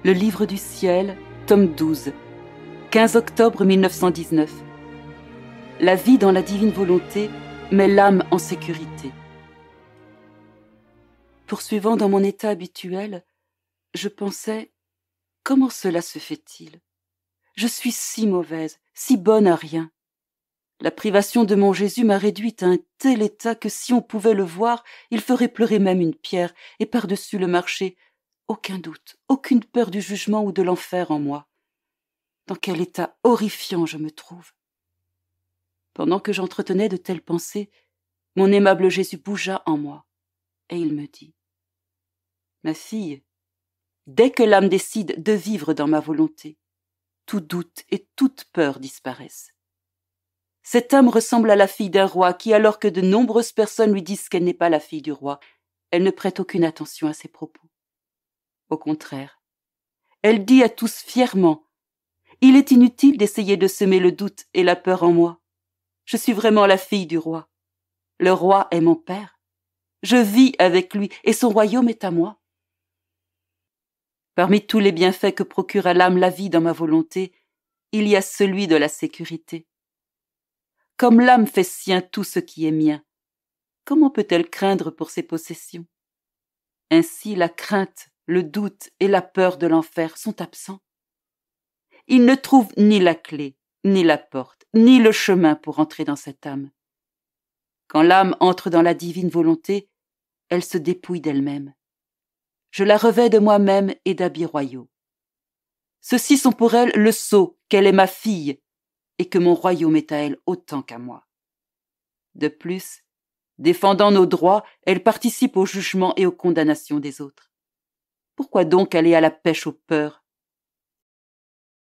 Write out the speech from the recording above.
Le livre du ciel, tome 12, 15 octobre 1919. La vie dans la divine volonté met l'âme en sécurité. Poursuivant dans mon état habituel, je pensais, comment cela se fait-il? Je suis si mauvaise, si bonne à rien. La privation de mon Jésus m'a réduite à un tel état que si on pouvait le voir, il ferait pleurer même une pierre, et par-dessus le marché, aucun doute, aucune peur du jugement ou de l'enfer en moi. Dans quel état horrifiant je me trouve! Pendant que j'entretenais de telles pensées, mon aimable Jésus bougea en moi, et il me dit: « Ma fille, dès que l'âme décide de vivre dans ma volonté, tout doute et toute peur disparaissent. Cette âme ressemble à la fille d'un roi qui, alors que de nombreuses personnes lui disent qu'elle n'est pas la fille du roi, elle ne prête aucune attention à ses propos. Au contraire, elle dit à tous fièrement: « Il est inutile d'essayer de semer le doute et la peur en moi. Je suis vraiment la fille du roi. Le roi est mon père. Je vis avec lui et son royaume est à moi. » Parmi tous les bienfaits que procure à l'âme la vie dans ma volonté, il y a celui de la sécurité. Comme l'âme fait sien tout ce qui est mien, comment peut-elle craindre pour ses possessions? Ainsi la crainte, le doute et la peur de l'enfer sont absents. Il ne trouve ni la clé, ni la porte, ni le chemin pour entrer dans cette âme. Quand l'âme entre dans la divine volonté, elle se dépouille d'elle-même. Je la revêts de moi-même et d'habits royaux. Ceux-ci sont pour elle le sceau qu'elle est ma fille et que mon royaume est à elle autant qu'à moi. De plus, défendant nos droits, elle participe au jugement et aux condamnations des autres. Pourquoi donc aller à la pêche aux peurs